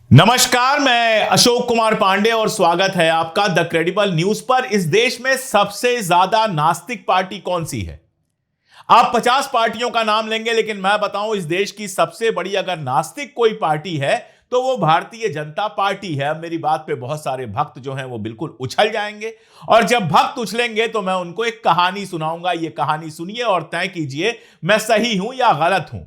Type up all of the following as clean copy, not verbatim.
नमस्कार, मैं अशोक कुमार पांडे और स्वागत है आपका द क्रेडिबल न्यूज पर। इस देश में सबसे ज्यादा नास्तिक पार्टी कौन सी है? आप 50 पार्टियों का नाम लेंगे, लेकिन मैं बताऊं इस देश की सबसे बड़ी अगर नास्तिक कोई पार्टी है तो वो भारतीय जनता पार्टी है। अब मेरी बात पे बहुत सारे भक्त जो हैं वो बिल्कुल उछल जाएंगे, और जब भक्त उछलेंगे तो मैं उनको एक कहानी सुनाऊंगा। ये कहानी सुनिए और तय कीजिए मैं सही हूं या गलत हूं।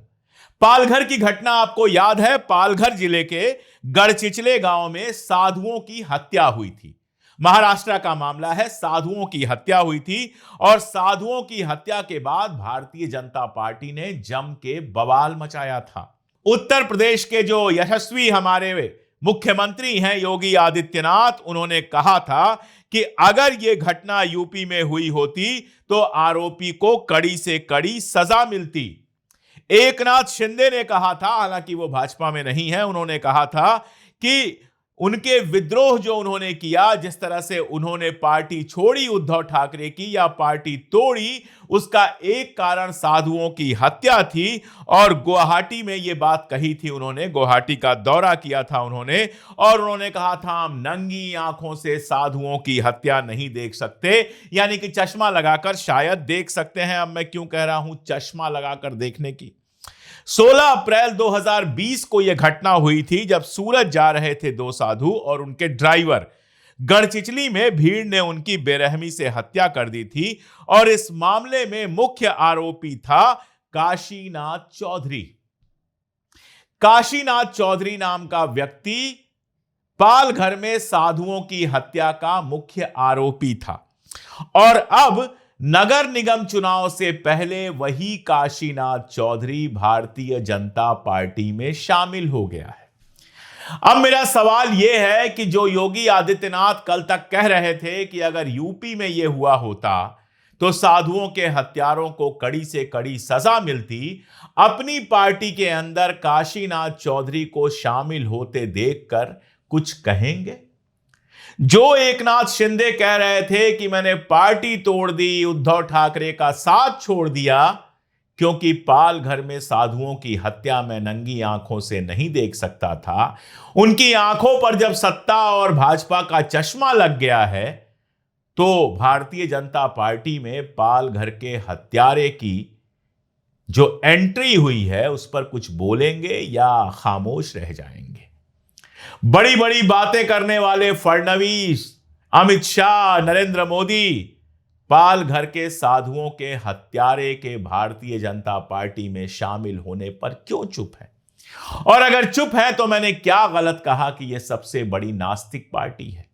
पालघर की घटना आपको याद है? पालघर जिले के गढ़चिचले गांव में साधुओं की हत्या हुई थी। महाराष्ट्र का मामला है। साधुओं की हत्या हुई थी और साधुओं की हत्या के बाद भारतीय जनता पार्टी ने जम के बवाल मचाया था। उत्तर प्रदेश के जो यशस्वी हमारे मुख्यमंत्री हैं योगी आदित्यनाथ, उन्होंने कहा था कि अगर यह घटना यूपी में हुई होती तो आरोपी को कड़ी से कड़ी सजा मिलती। एकनाथ शिंदे ने कहा था, हालांकि वो भाजपा में नहीं है, उन्होंने कहा था कि उनके विद्रोह जो उन्होंने किया, जिस तरह से उन्होंने पार्टी छोड़ी उद्धव ठाकरे की या पार्टी तोड़ी, उसका एक कारण साधुओं की हत्या थी। और गुवाहाटी में ये बात कही थी उन्होंने, गुवाहाटी का दौरा किया था उन्होंने, और उन्होंने कहा था हम नंगी आंखों से साधुओं की हत्या नहीं देख सकते, यानी कि चश्मा लगाकर शायद देख सकते हैं। अब मैं क्यों कह रहा हूं चश्मा लगाकर देखने की? 16 अप्रैल 2020 को यह घटना हुई थी, जब सूरत जा रहे थे दो साधु और उनके ड्राइवर। गढ़चिचली में भीड़ ने उनकी बेरहमी से हत्या कर दी थी और इस मामले में मुख्य आरोपी था काशीनाथ चौधरी। काशीनाथ चौधरी नाम का व्यक्ति पालघर में साधुओं की हत्या का मुख्य आरोपी था, और अब नगर निगम चुनाव से पहले वही काशीनाथ चौधरी भारतीय जनता पार्टी में शामिल हो गया है। अब मेरा सवाल यह है कि जो योगी आदित्यनाथ कल तक कह रहे थे कि अगर यूपी में यह हुआ होता तो साधुओं के हत्यारों को कड़ी से कड़ी सजा मिलती, अपनी पार्टी के अंदर काशीनाथ चौधरी को शामिल होते देखकर कुछ कहेंगे? जो एकनाथ शिंदे कह रहे थे कि मैंने पार्टी तोड़ दी, उद्धव ठाकरे का साथ छोड़ दिया क्योंकि पालघर में साधुओं की हत्या मैं नंगी आंखों से नहीं देख सकता था, उनकी आंखों पर जब सत्ता और भाजपा का चश्मा लग गया है तो भारतीय जनता पार्टी में पालघर के हत्यारे की जो एंट्री हुई है उस पर कुछ बोलेंगे या खामोश रह जाएंगे? बड़ी बड़ी बातें करने वाले फडणवीस, अमित शाह, नरेंद्र मोदी पालघर के साधुओं के हत्यारे के भारतीय जनता पार्टी में शामिल होने पर क्यों चुप है? और अगर चुप है तो मैंने क्या गलत कहा कि यह सबसे बड़ी नास्तिक पार्टी है?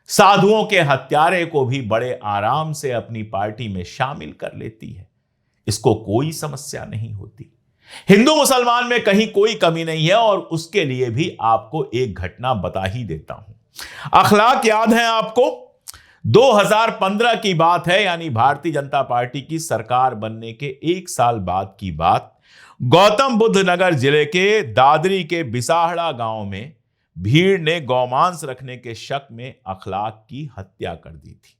साधुओं के हत्यारे को भी बड़े आराम से अपनी पार्टी में शामिल कर लेती है, इसको कोई समस्या नहीं होती। हिंदू मुसलमान में कहीं कोई कमी नहीं है, और उसके लिए भी आपको एक घटना बता ही देता हूं। अखलाक याद है आपको? 2015 की बात है, यानी भारतीय जनता पार्टी की सरकार बनने के एक साल बाद की बात। गौतम बुद्ध नगर जिले के दादरी के बिसाहड़ा गांव में भीड़ ने गौमांस रखने के शक में अखलाक की हत्या कर दी थी।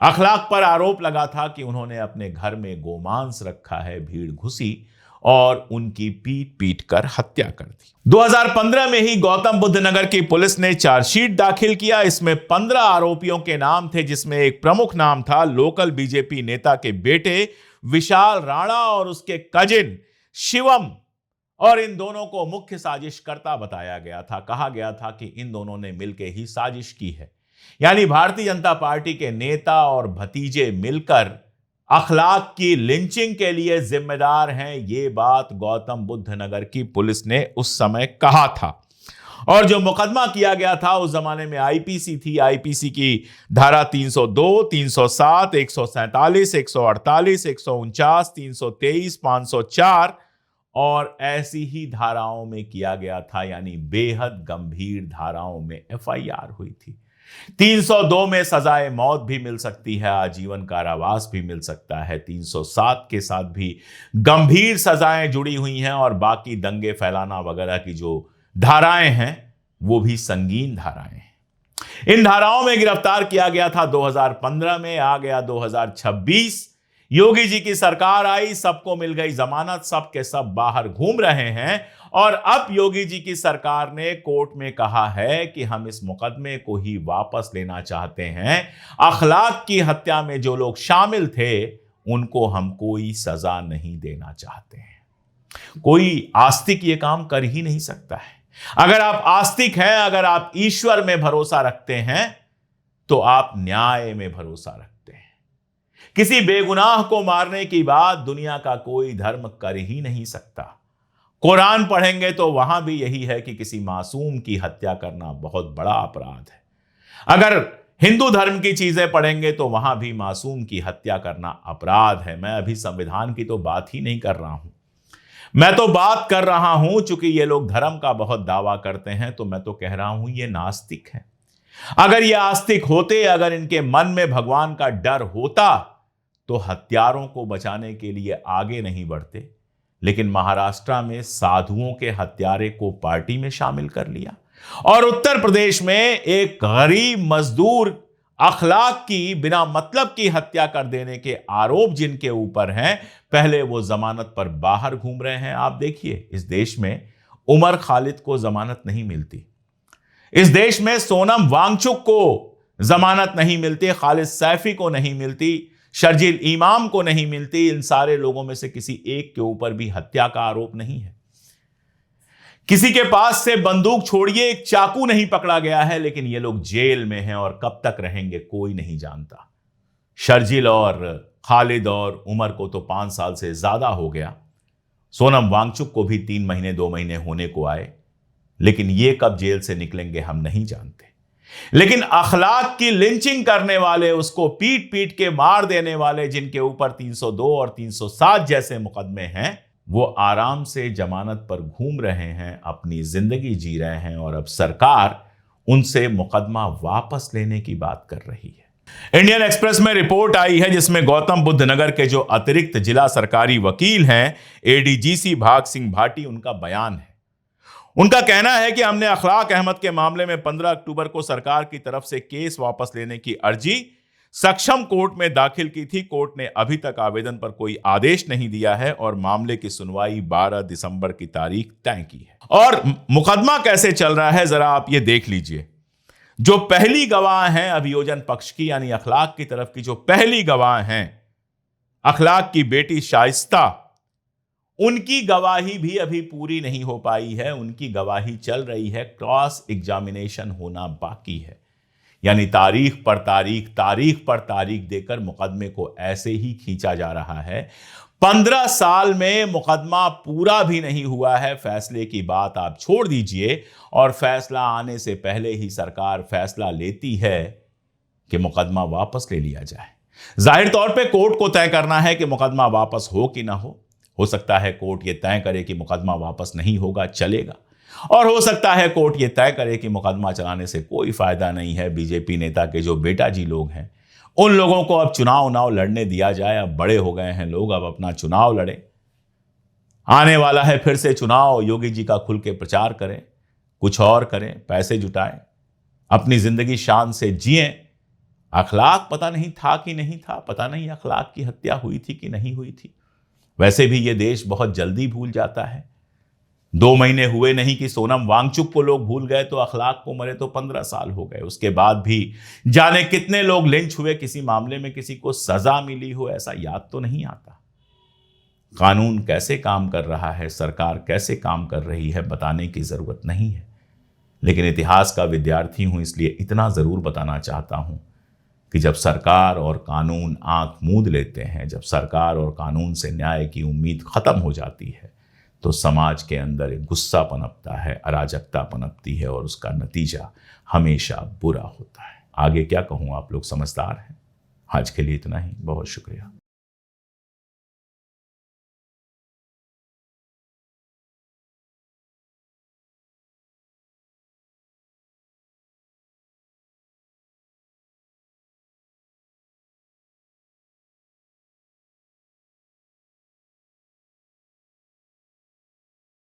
अखलाक पर आरोप लगा था कि उन्होंने अपने घर में गोमांस रखा है। भीड़ घुसी और उनकी पीट पीट कर हत्या कर दी। 2015 में ही गौतम बुद्ध नगर की पुलिस ने चार्जशीट दाखिल किया। इसमें 15 आरोपियों के नाम थे, जिसमें एक प्रमुख नाम था लोकल बीजेपी नेता के बेटे विशाल राणा और उसके कजिन शिवम, और इन दोनों को मुख्य साजिशकर्ता बताया गया था। कहा गया था कि इन दोनों ने मिलकर ही साजिश की है, यानी भारतीय जनता पार्टी के नेता और भतीजे मिलकर अखलाक की लिंचिंग के लिए जिम्मेदार हैं। ये बात गौतम बुद्ध नगर की पुलिस ने उस समय कहा था। और जो मुकदमा किया गया था उस जमाने में आईपीसी थी। आईपीसी की धारा 302, 307, 147, 148, 149, 323, 504 और ऐसी ही धाराओं में किया गया था, यानी बेहद गंभीर धाराओं में एफआईआर हुई थी। 302 में सजाए मौत भी मिल सकती है, आजीवन कारावास भी मिल सकता है। 307 के साथ भी गंभीर सजाएं जुड़ी हुई हैं, और बाकी दंगे फैलाना वगैरह की जो धाराएं हैं वो भी संगीन धाराएं हैं। इन धाराओं में गिरफ्तार किया गया था 2015 में। आ गया 2026, योगी जी की सरकार आई, सबको मिल गई जमानत, सब के सब बाहर घूम रहे हैं और अब योगी जी की सरकार ने कोर्ट में कहा है कि हम इस मुकदमे को ही वापस लेना चाहते हैं। अखलाक की हत्या में जो लोग शामिल थे उनको हम कोई सजा नहीं देना चाहते हैं। कोई आस्तिक ये काम कर ही नहीं सकता है। अगर आप आस्तिक हैं, अगर आप ईश्वर में भरोसा रखते हैं, तो आप न्याय में भरोसा रखते हैं। किसी बेगुनाह को मारने की बात दुनिया का कोई धर्म कर ही नहीं सकता। कुरान पढ़ेंगे तो वहां भी यही है कि किसी मासूम की हत्या करना बहुत बड़ा अपराध है। अगर हिंदू धर्म की चीजें पढ़ेंगे तो वहां भी मासूम की हत्या करना अपराध है। मैं अभी संविधान की तो बात ही नहीं कर रहा हूं। मैं तो बात कर रहा हूं, चूंकि ये लोग धर्म का बहुत दावा करते हैं, तो मैं तो कह रहा हूं ये नास्तिक है। अगर ये आस्तिक होते, अगर इनके मन में भगवान का डर होता, तो हत्यारों को बचाने के लिए आगे नहीं बढ़ते। लेकिन महाराष्ट्र में साधुओं के हत्यारे को पार्टी में शामिल कर लिया, और उत्तर प्रदेश में एक गरीब मजदूर अखलाक की बिना मतलब की हत्या कर देने के आरोप जिनके ऊपर हैं, पहले वो जमानत पर बाहर घूम रहे हैं। आप देखिए, इस देश में उमर खालिद को जमानत नहीं मिलती, इस देश में सोनम वांगचुक को जमानत नहीं मिलती, खालिद सैफी को नहीं मिलती, शर्जील इमाम को नहीं मिलती। इन सारे लोगों में से किसी एक के ऊपर भी हत्या का आरोप नहीं है। किसी के पास से बंदूक छोड़िए, एक चाकू नहीं पकड़ा गया है, लेकिन ये लोग जेल में हैं और कब तक रहेंगे कोई नहीं जानता। शर्जील और खालिद और उमर को तो 5 साल से ज्यादा हो गया। सोनम वांगचुक को भी 3 महीने 2 महीने होने को आए, लेकिन ये कब जेल से निकलेंगे हम नहीं जानते। लेकिन अखलाक की लिंचिंग करने वाले, उसको पीट पीट के मार देने वाले, जिनके ऊपर 302 और 307 जैसे मुकदमे हैं, वो आराम से जमानत पर घूम रहे हैं, अपनी जिंदगी जी रहे हैं, और अब सरकार उनसे मुकदमा वापस लेने की बात कर रही है। इंडियन एक्सप्रेस में रिपोर्ट आई है जिसमें गौतम बुद्ध नगर के जो अतिरिक्त जिला सरकारी वकील हैं, एडीजीसी भाग सिंह भाटी, उनका बयान है। उनका कहना है कि हमने अखलाक अहमद के मामले में 15 अक्टूबर को सरकार की तरफ से केस वापस लेने की अर्जी सक्षम कोर्ट में दाखिल की थी। कोर्ट ने अभी तक आवेदन पर कोई आदेश नहीं दिया है और मामले की सुनवाई 12 दिसंबर की तारीख तय की है। और मुकदमा कैसे चल रहा है जरा आप ये देख लीजिए। जो पहली गवाह हैं अभियोजन पक्ष की, यानी अखलाक की तरफ की जो पहली गवाह हैं, अखलाक की बेटी शाइस्ता, उनकी गवाही भी अभी पूरी नहीं हो पाई है। उनकी गवाही चल रही है, क्रॉस एग्जामिनेशन होना बाकी है। यानी तारीख पर तारीख देकर मुकदमे को ऐसे ही खींचा जा रहा है। 15 साल में मुकदमा पूरा भी नहीं हुआ है। फैसले की बात आप छोड़ दीजिए, और फैसला आने से पहले ही सरकार फैसला लेती है कि मुकदमा वापस ले लिया जाए। जाहिर तौर पे कोर्ट को तय करना है कि मुकदमा वापस हो कि ना हो सकता है कोर्ट ये तय करे कि मुकदमा वापस नहीं होगा, चलेगा, और हो सकता है कोर्ट ये तय करे कि मुकदमा चलाने से कोई फायदा नहीं है। बीजेपी नेता के जो बेटा जी लोग हैं, उन लोगों को अब चुनाव लड़ने दिया जाए। अब बड़े हो गए हैं लोग, अब अपना चुनाव लड़े। आने वाला है फिर से चुनाव, योगी जी का खुल के प्रचार करें, कुछ और करें, पैसे जुटाएं, अपनी जिंदगी शान से जिएं। अखलाक पता नहीं था कि नहीं था, पता नहीं अखलाक की हत्या हुई थी कि नहीं हुई थी। वैसे भी ये देश बहुत जल्दी भूल जाता है। 2 महीने हुए नहीं कि सोनम वांगचुक को लोग भूल गए, तो अखलाक को मरे तो 15 साल हो गए। उसके बाद भी जाने कितने लोग लिंच हुए, किसी मामले में किसी को सजा मिली हो, ऐसा याद तो नहीं आता। कानून कैसे काम कर रहा है, सरकार कैसे काम कर रही है, बताने की जरूरत नहीं है। लेकिन इतिहास का विद्यार्थी हूं, इसलिए इतना जरूर बताना चाहता हूं कि जब सरकार और कानून आंख मूंद लेते हैं, जब सरकार और कानून से न्याय की उम्मीद खत्म हो जाती है, तो समाज के अंदर एक गुस्सा पनपता है, अराजकता पनपती है, और उसका नतीजा हमेशा बुरा होता है। आगे क्या कहूँ, आप लोग समझदार हैं। आज के लिए इतना ही, बहुत शुक्रिया।